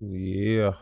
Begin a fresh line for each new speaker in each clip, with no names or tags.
Yeah.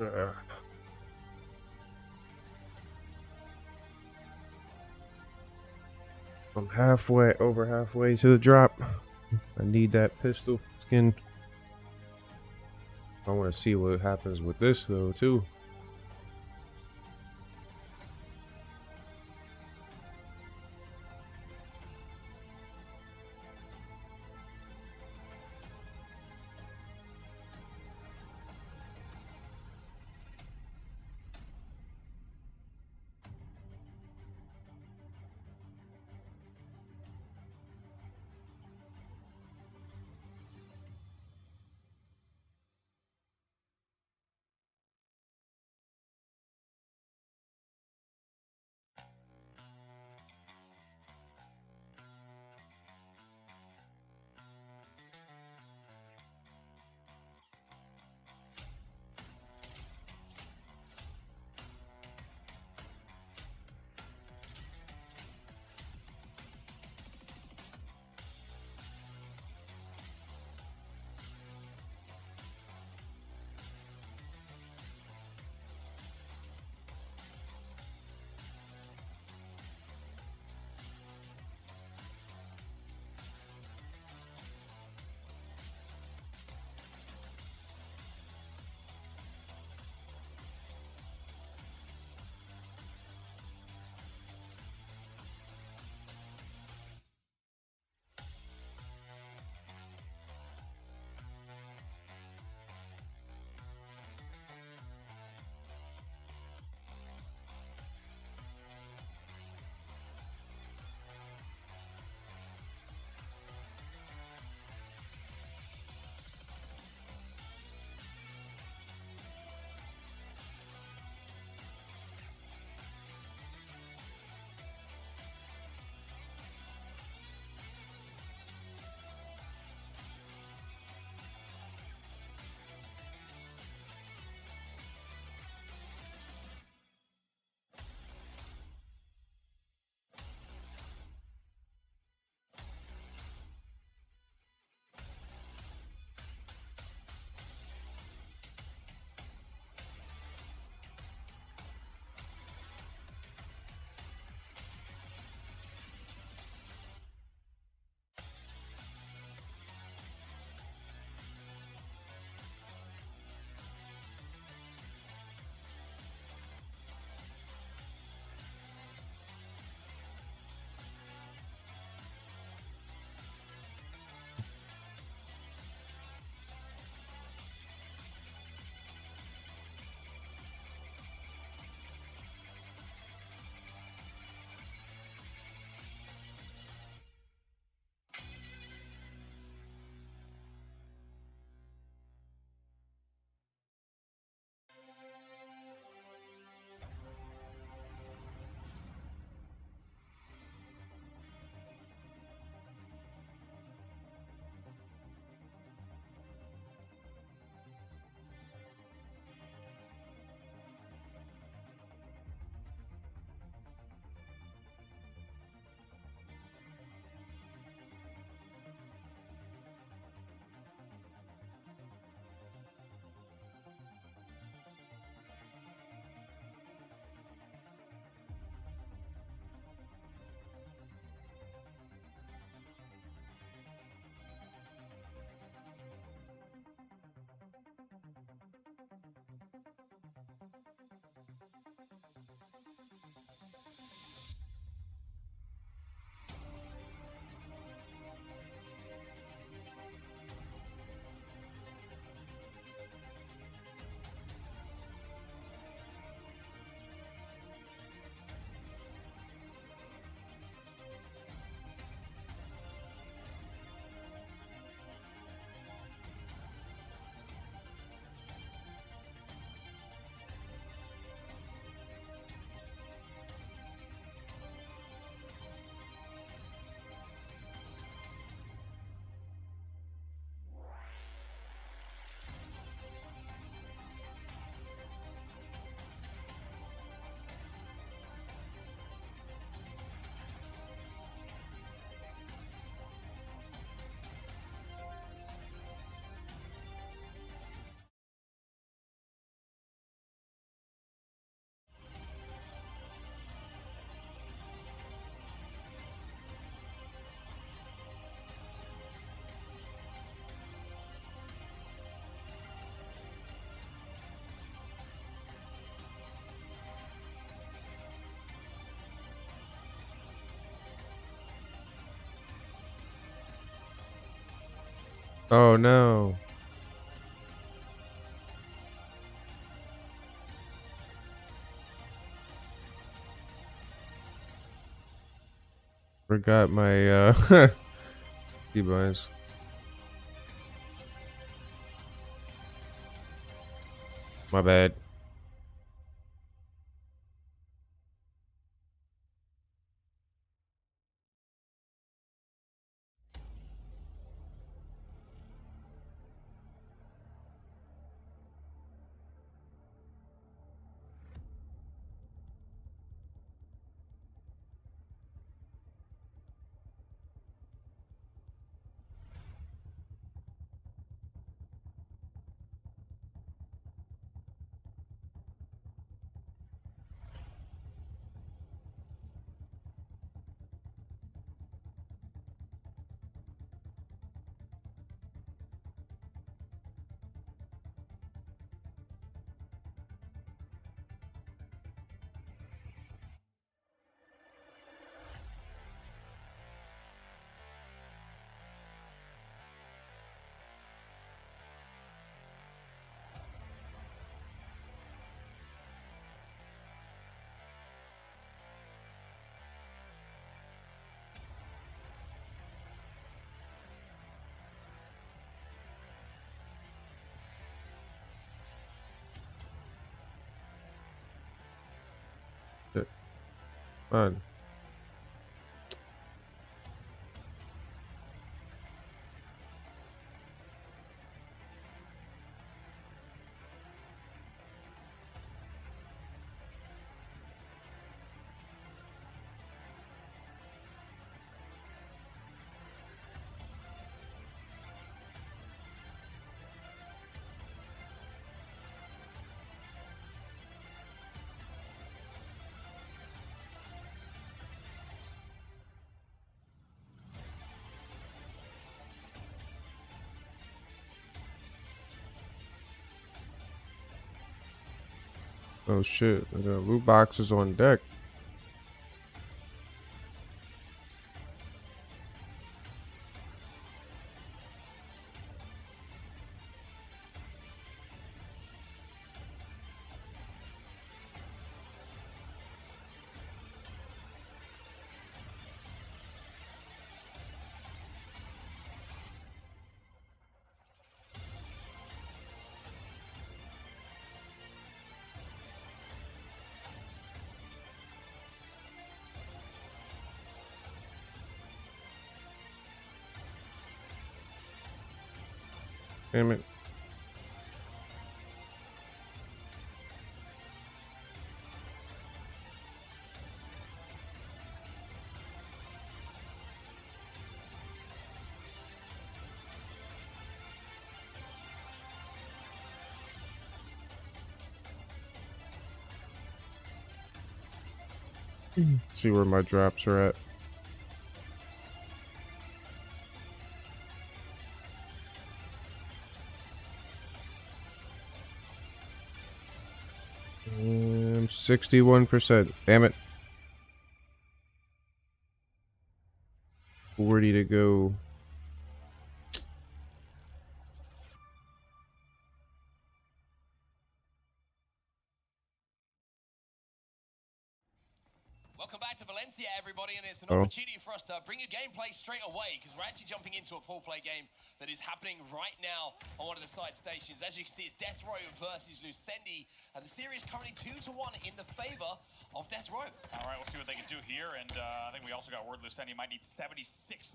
Uh, I'm over halfway to the drop. I need that pistol skin. I want to see what happens with this though too. Oh no. Forgot my keybinds. My bad. Shit. Fun. Oh shit. I got loot boxes on deck. Damn it. See where my drops are at. I'm 61%. Damn it. 40 to go.
Welcome back to Valencia, everybody, and it's an
Oh.
opportunity for us to bring a gameplay straight away because we're actually jumping into a pool play game that is happening right now on one of the side stations. As you can see, it's Death Row versus Lucendi, and the series currently 2-1 in the favor of Death Row.
All right, we'll see what they can do here, and I think we also got word Lucendi might need 76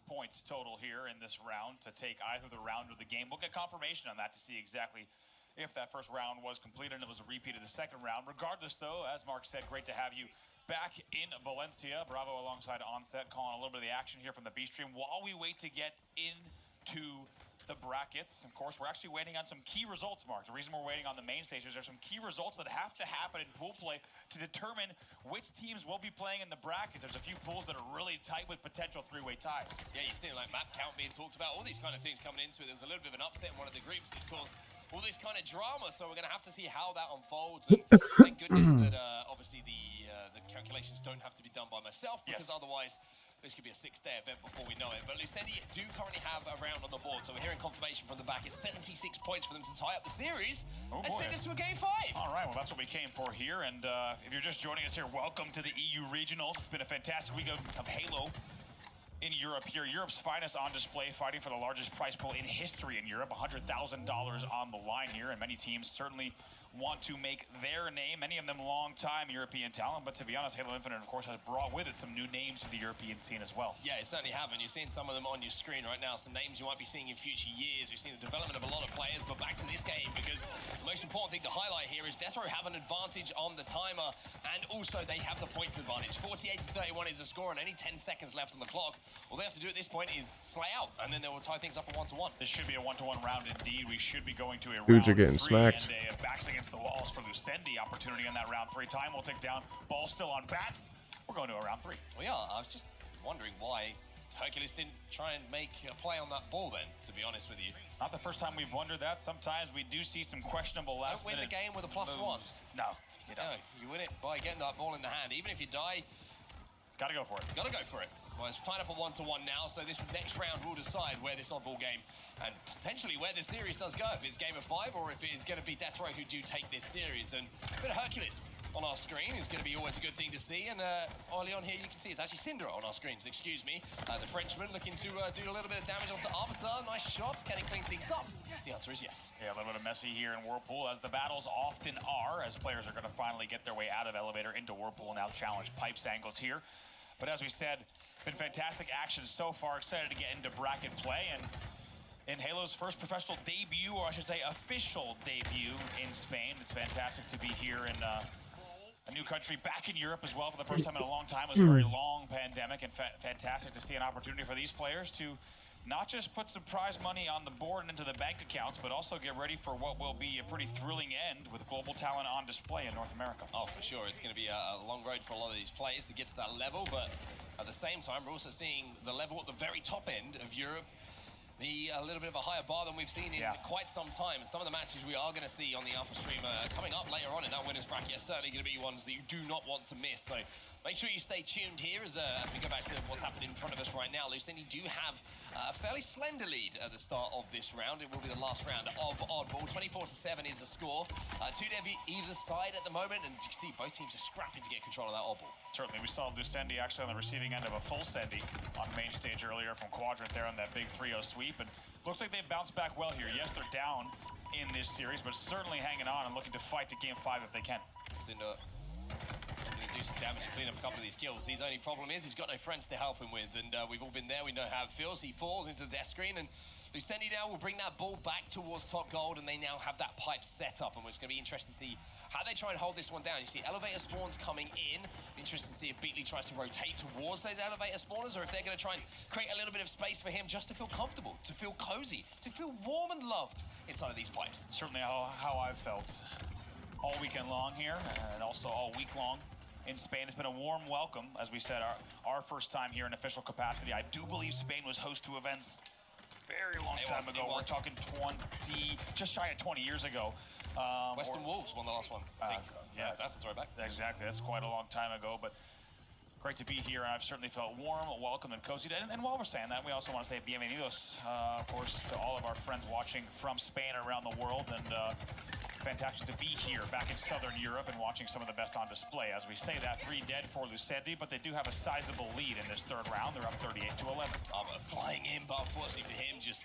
points total here in this round to take either the round or the game. We'll get confirmation on that to see exactly if that first round was completed and it was a repeat of the second round. Regardless, though, as Mark said, great to have you back in Valencia. Bravo alongside Onset, calling a little bit of the action here from the B stream while we wait to get into the brackets. Of course, we're actually waiting on some key results, Mark. The reason we're waiting on the main stage is there's some key results that have to happen in pool play to determine which teams will be playing in the brackets. There's a few pools that are really tight with potential three-way ties.
Yeah, you're seeing like map count being talked about, all these kind of things coming into it. There was a little bit of an upset in one of the groups, which caused all this kind of drama, so we're going to have to see how that unfolds. And thank goodness that obviously the calculations don't have to be done by myself, because otherwise this could be a 6-day event before we know it. But Lucendi do currently have a round on the board, so we're hearing confirmation from the back. It's 76 points for them to tie up the series and send us to a game 5.
All right, well, that's what we came for here. And if you're just joining us here, welcome to the EU Regionals. It's been a fantastic week of Halo in Europe here. Europe's finest on display, fighting for the largest prize pool in history in Europe. $100,000 on the line here, and many teams certainly want to make their name, many of them long-time European talent, but to be honest, Halo Infinite, of course, has brought with it some new names to the European scene as well.
Yeah, it certainly have, and you're seeing some of them on your screen right now, some names you might be seeing in future years. We've seen the development of a lot of players, but back to this game, because the most important thing to highlight here is Death Row have an advantage on the timer, and also they have the points advantage. 48-31 is the score, and only 10 seconds left on the clock. All they have to do at this point is slay out, and then they will tie things up a 1-1.
This should be a 1-1 round indeed. We should be going to a
Dudes
round
are getting
3,
smacked.
and backs against the walls for Lucendi. Opportunity on that round 3. Time will tick down. Ball still on bats. We're going to a round 3.
Well, yeah, I was just wondering why Hercules didn't try and make a play on that ball then, to be honest with you.
Not the first time we've wondered that. Sometimes we do see some questionable last
Don't win the game with a +1.
No, you don't.
No, you win it by getting that ball in the hand. Even if you die,
Gotta go for it.
gotta go for it. Well, it's tied up at 1-1 now, so this next round will decide where this oddball game and potentially where this series does go. If it's game of 5 or if it is going to be Death Row who do take this series. And a bit of Hercules on our screen is going to be always a good thing to see. And early on here, you can see it's actually Syndra on our screens, excuse me. The Frenchman looking to do a little bit of damage onto Arbiter. Nice shot. Can he clean things up? The answer is yes.
Yeah, a little bit of messy here in Whirlpool, as the battles often are, as players are going to finally get their way out of Elevator into Whirlpool and now challenge Pipes angles here. But as we said, been fantastic action so far. Excited to get into bracket play, and in Halo's first professional debut, or I should say official debut in Spain. It's fantastic to be here in a new country, back in Europe as well for the first time in a long time. It was a very long pandemic, and fantastic to see an opportunity for these players to not just put some prize money on the board and into the bank accounts, but also get ready for what will be a pretty thrilling end with global talent on display in North America.
Oh, for sure. It's going to be a long road for a lot of these players to get to that level, but at the same time, we're also seeing the level at the very top end of Europe be a little bit of a higher bar than we've seen in quite some time. And some of the matches we are going to see on the Alpha stream coming up later on in that winners bracket are certainly going to be ones that you do not want to miss. So make sure you stay tuned here as we go back to what's happening in front of us right now. Lucendi do have a fairly slender lead at the start of this round. It will be the last round of Oddball. 24-7 is the score. 2 dev either side at the moment, and you can see both teams are scrapping to get control of that Oddball.
Certainly, we saw Lucendi actually on the receiving end of a full Sendi on main stage earlier from Quadrant there on that big 3-0 sweep, and looks like they've bounced back well here. Yes, they're down in this series, but certainly hanging on and looking to fight to game 5 if they can.
Lucendi do some damage and clean up a couple of these kills. His only problem is he's got no friends to help him with, and we've all been there. We know how it feels. He falls into the death screen, and Lucendi now will bring that ball back towards top gold, and they now have that pipe set up, and it's going to be interesting to see how they try and hold this one down. You see elevator spawns coming in. Interesting to see if Beatley tries to rotate towards those elevator spawners, or if they're going to try and create a little bit of space for him just to feel comfortable, to feel cozy, to feel warm and loved inside of these pipes.
Certainly how I've felt all weekend long here, and also all week long in Spain. It's been a warm welcome, as we said, our first time here in official capacity. I do believe Spain was host to events very long time ago. We're talking 20, just shy of 20 years ago.
Western Wolves won the last one, I think.
Yeah,
that's a throwback.
Exactly, that's quite a long time ago, but great to be here, and I've certainly felt warm, welcome, and cozy. And while we're saying that, we also want to say bienvenidos, of course, to all of our friends watching from Spain around the world, and fantastic to be here back in Southern Europe and watching some of the best on display. As we say that, 3 dead for Lucendi, but they do have a sizable lead in this third round. They're up 38-11.
Flying in, but unfortunately for him, just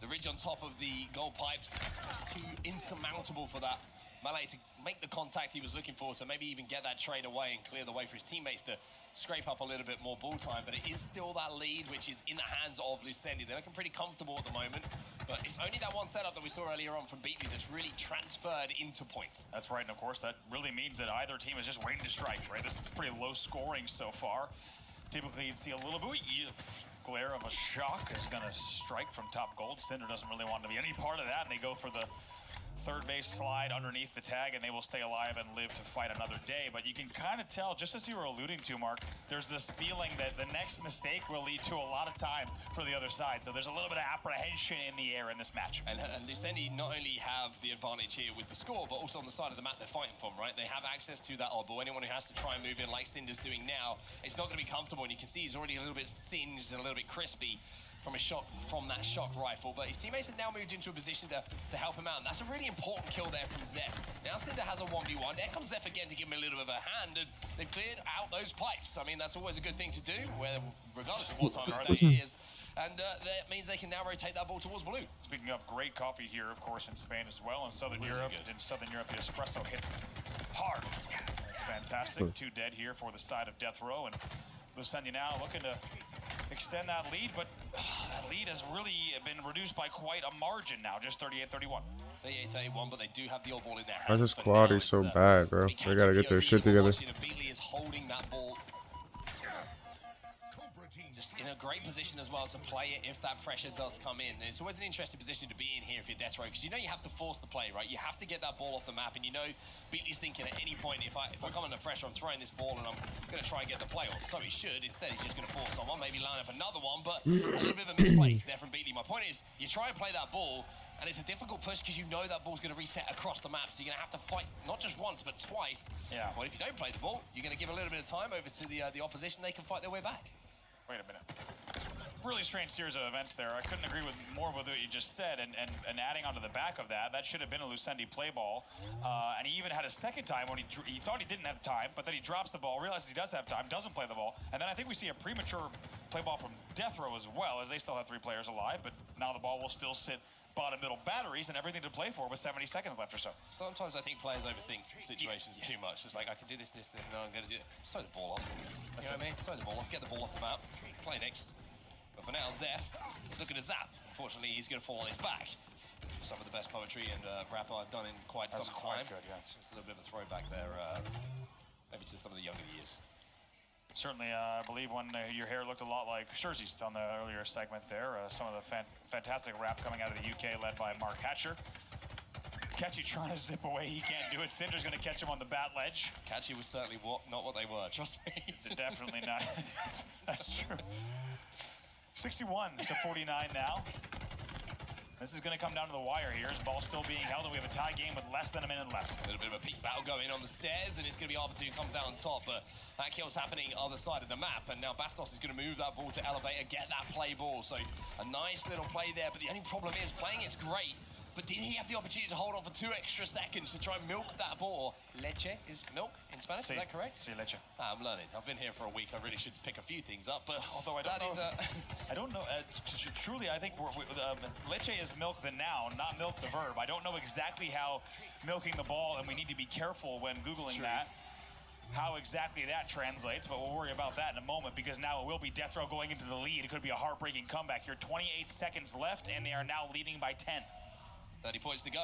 the ridge on top of the gold pipes was too insurmountable for that Malay to make the contact he was looking for, to maybe even get that trade away and clear the way for his teammates to scrape up a little bit more ball time. But it is still that lead, which is in the hands of Lucendi. They're looking pretty comfortable at the moment, but it's only that one setup that we saw earlier on from Beatley that's really transferred into points.
That's right, and of course that really means that either team is just waiting to strike, right? This is pretty low scoring so far. Typically you'd see a little bit glare of a shock is going to strike from top gold. Cinder doesn't really want to be any part of that, and they go for the third base slide underneath the tag, and they will stay alive and live to fight another day. But you can kind of tell, just as you were alluding to, Mark, there's this feeling that the next mistake will lead to a lot of time for the other side. So there's a little bit of apprehension in the air in this match.
And Lucendi not only have the advantage here with the score, but also on the side of the map they're fighting from, right? They have access to that oddball. Anyone who has to try and move in like Cinder's doing now, it's not going to be comfortable. And you can see he's already a little bit singed and a little bit crispy from a shot from that shock rifle, but his teammates have now moved into a position to help him out, and that's a really important kill there from Zeph. Now Cinder has a 1v1, there comes Zeph again to give him a little bit of a hand, and they've cleared out those pipes. I mean, that's always a good thing to do, where, regardless of what time of day it is, and that means they can now rotate that ball towards blue.
Speaking of great coffee here, of course, in Spain as well, in Southern Europe. In Southern Europe, the espresso hits hard. It's fantastic. 2 dead here for the side of Death Row, and Lucendi now looking to extend that lead, but that lead has really been reduced by quite a margin now, just 38-31.
38-31, but they do have the all ball in their hands.
Why is this quality so bad, bro? They gotta get their shit together.
Beatley is holding that ball just in a great position as well to play it if that pressure does come in. It's always an interesting position to be in here if you're Death Row, because you know you have to force the play, right? You have to get that ball off the map, and you know Beatley's thinking at any point, if I come under pressure, I'm throwing this ball and I'm going to try and get the play off. So he should. Instead, he's just going to force someone, maybe line up another one, but a little bit of a misplay there from Beatley. My point is, you try and play that ball, and it's a difficult push because you know that ball's going to reset across the map, so you're going to have to fight not just once, but twice.
Yeah.
Well, if you don't play the ball, you're going to give a little bit of time over to the opposition. They can fight their way back.
Wait a minute. Really strange series of events there. I couldn't agree more with what you just said, and adding onto the back of that, that should have been a Lucendi play ball. And he even had a second time when he thought he didn't have time, but then he drops the ball, realizes he does have time, doesn't play the ball, and then I think we see a premature play ball from Death Row as well, as they still have 3 players alive, but now the ball will still sit bottom middle batteries and everything to play for with 70 seconds left or so.
Sometimes I think players overthink situations too much. It's like, I can do this, and I'm going to do it. Just throw the ball off. You know what I mean? Throw the ball off, get the ball off the map, play next. But for now, Zeph is looking to zap. Unfortunately, he's going to fall on his back. Some of the best poetry and rap I've done in quite some time.
Good, yeah.
It's a little bit of a throwback there, maybe to some of the younger years.
Certainly, I believe when your hair looked a lot like Scherzy's on the earlier segment there. Some of the fantastic rap coming out of the UK led by Mark Hatcher. Catchy trying to zip away, he can't do it. Cinder's going to catch him on the bat ledge.
Catchy was certainly not what they were, trust me.
They're definitely not. That's true. 61 to 49 now. This is going to come down to the wire here. His ball still being held, and we have a tie game with less than a minute left.
A little bit of a peak battle going on the stairs, and it's going to be Arbiter who comes out on top, but that kill's happening other side of the map, and now Bastos is going to move that ball to Elevator, get that play ball. So a nice little play there, but the only problem is playing it's great, but did he have the opportunity to hold on for 2 extra seconds to try and milk that ball? Leche is milk in Spanish, is that correct?
Sí, leche.
I'm learning. I've been here for a week. I really should pick a few things up, but
although I don't know, truly, I think leche is milk the noun, not milk the verb. I don't know exactly how milking the ball, and we need to be careful when Googling that, how exactly that translates, but we'll worry about that in a moment, because now it will be Death Row going into the lead. It could be a heartbreaking comeback here. 28 seconds left, and they are now leading by 10.
30 points to go.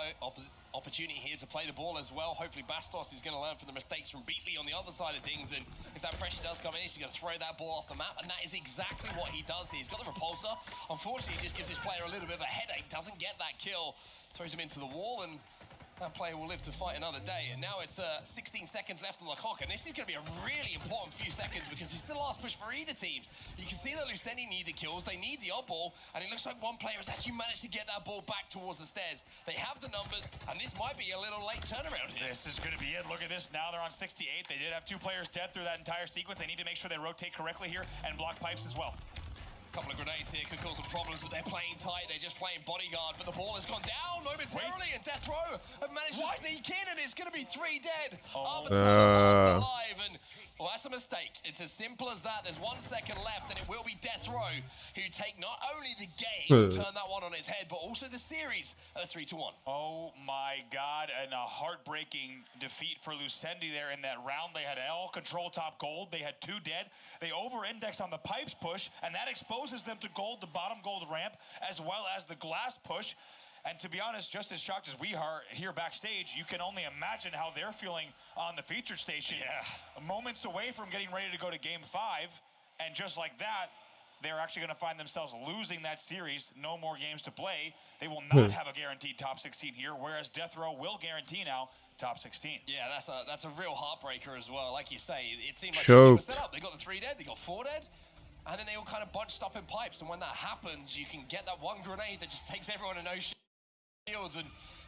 Opportunity here to play the ball as well. Hopefully Bastos is going to learn from the mistakes from Beatley on the other side of things, and if that pressure does come in, he's going to throw that ball off the map, and that is exactly what he does here. He's got the repulsor. Unfortunately, he just gives his player a little bit of a headache, doesn't get that kill, throws him into the wall, and that player will live to fight another day. And now it's 16 seconds left on the clock, and this is going to be a really important few seconds because it's the last push for either team. You can see that Lucendi need the kills, they need the odd ball, and it looks like one player has actually managed to get that ball back towards the stairs. They have the numbers, and this might be a little late turnaround here.
This is going to be it. Look at this. Now they're on 68. They did have 2 players dead through that entire sequence. They need to make sure they rotate correctly here and block pipes as well.
Couple of grenades here could cause some problems, but they're playing tight. They're just playing bodyguard, but the ball has gone down momentarily, and Death Row have managed to sneak in, and it's going to be 3 dead. Alive, and well, that's a mistake. It's as simple as that. There's 1 second left, and it will be Death Row who take not only the game, turn that one on its head, but also the series at 3-1.
Oh my God, and a heartbreaking defeat for Lucendi there in that round. They had all control top gold. They had 2 dead. They over-indexed on the pipes push, and that exposes them to gold, the bottom gold ramp, as well as the glass push. And to be honest, just as shocked as we are here backstage, you can only imagine how they're feeling on the featured station. Yeah. Moments away from getting ready to go to game 5, and just like that, they're actually going to find themselves losing that series. No more games to play. They will not have a guaranteed top 16 here, whereas Death Row will guarantee now top 16.
Yeah, that's a real heartbreaker as well. Like you say, it seemed like
Choked.
they were set up. They got the 3 dead, they got 4 dead, and then they all kind of bunched up in pipes. And when that happens, you can get that one grenade that just takes everyone in no shields. And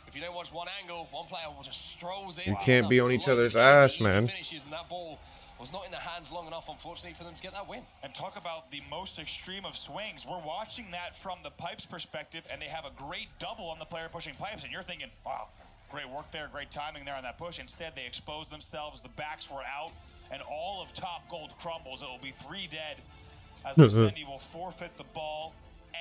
if you don't watch one angle, one player will just strolls in.
You can't be on each other's ass, man.
Finishes, and that ball was not in their hands long enough, unfortunately, for them to get that win.
And talk about the most extreme of swings. We're watching that from the pipes perspective, and they have a great double on the player pushing pipes, and you're thinking, wow, great work there, great timing there on that push. Instead, they exposed themselves, the backs were out, and all of top gold crumbles. It will be 3 dead as Lucendi will forfeit the ball,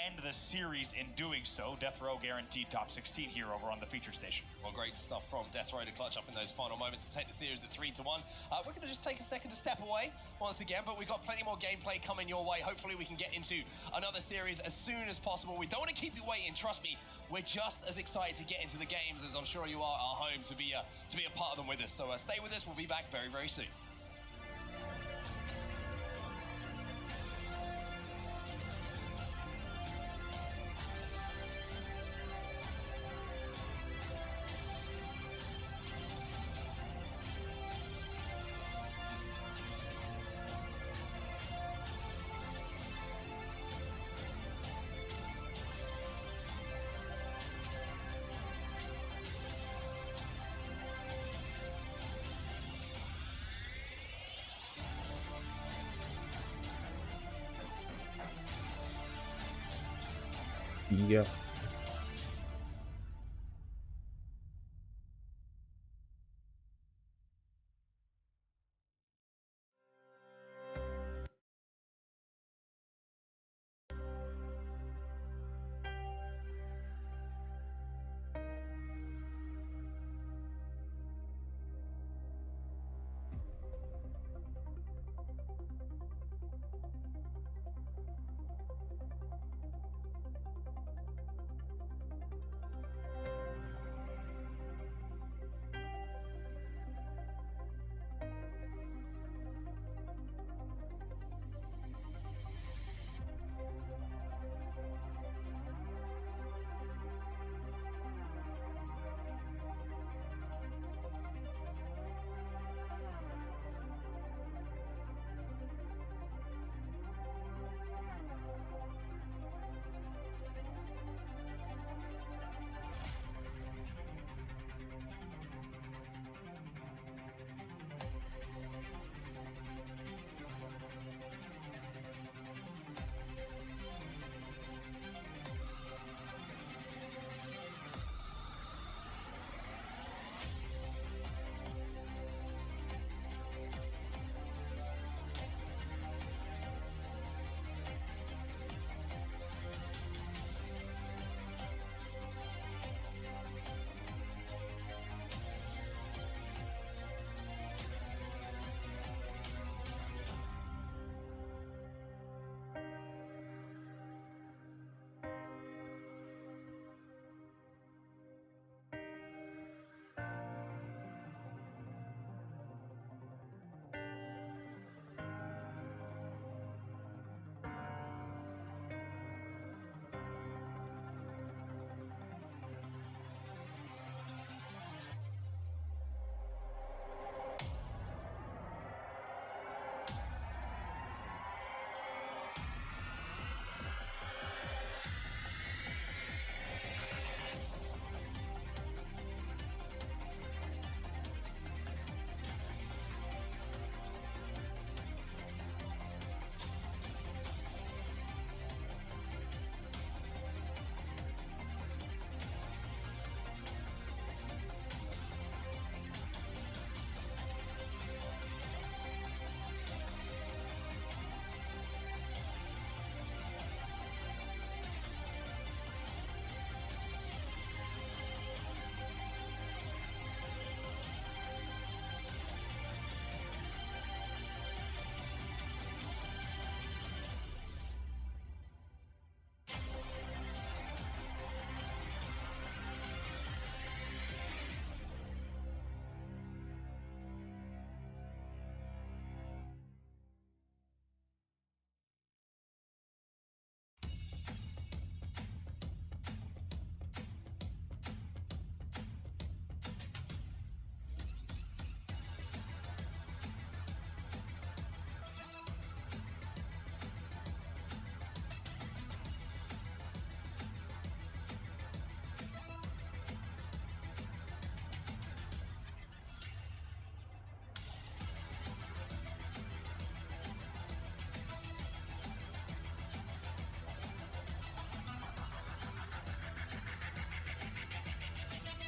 end the series in doing so. Death Row guaranteed top 16 here over on the feature station.
Well, great stuff from Death Row to clutch up in those final moments to take the series at 3-1. We're going to just take a second to step away once again, but we've got plenty more gameplay coming your way. Hopefully we can get into another series as soon as possible. We don't want to keep you waiting, trust me. We're just as excited to get into the games as I'm sure you are at our home to be a part of them with us. So stay with us. We'll be back very, very soon.
Yeah.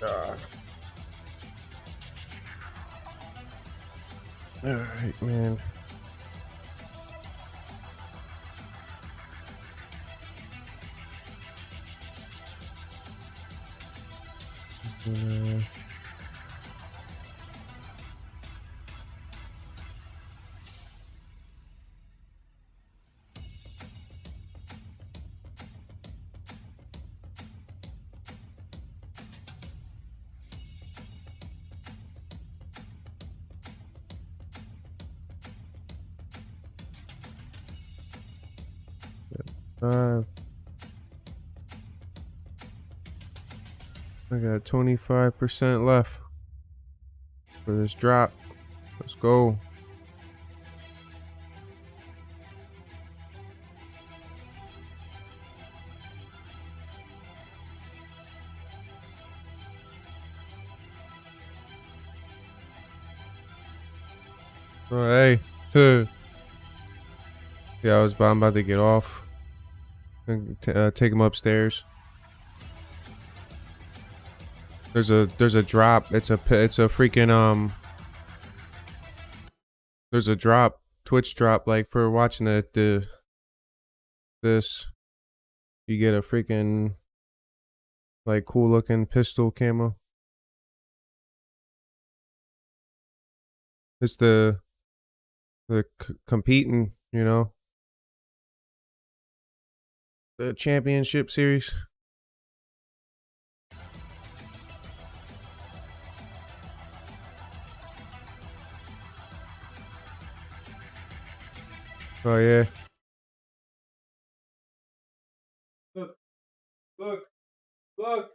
All right, man. I got 25% left for this drop. Let's go. Oh, hey, yeah, I'm about to get off and take him upstairs. There's a drop. It's a freaking There's a drop, Twitch drop, like for watching this. You get a freaking like cool looking pistol camo. It's the competing, you know, the championship series. Oh yeah. Look, look, look,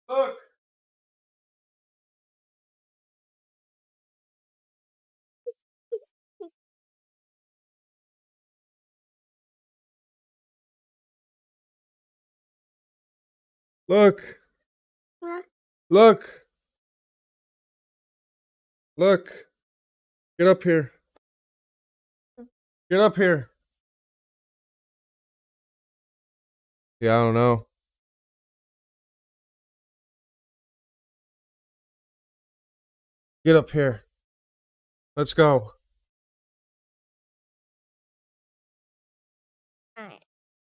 look. Look. Look. Look. Get up here. Get up here. Yeah, I don't know. Get up here. Let's go.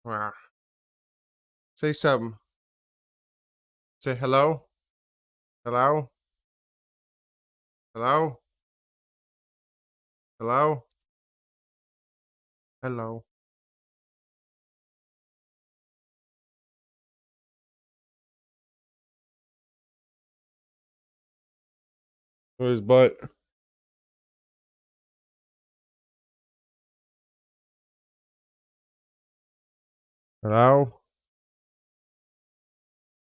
Wow. Say something. Say hello. Hello. Hello. Hello. Hello. His butt. Hello.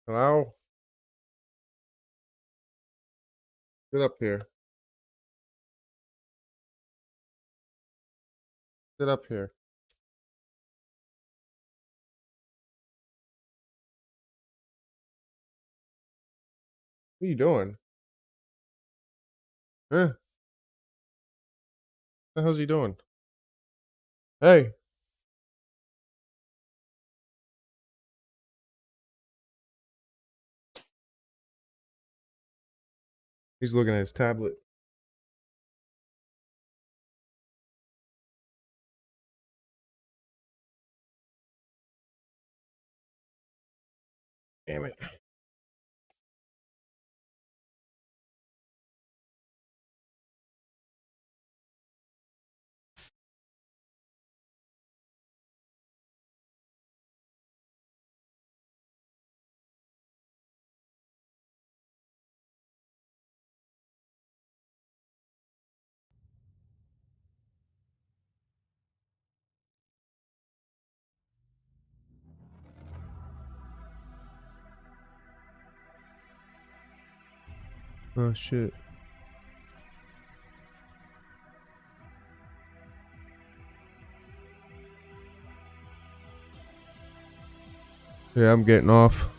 Hello. Get up here. Get up here. What are you doing? Huh? What the hell's he doing? Hey. He's looking at his tablet. Damn it. Oh shit. Yeah, I'm getting off.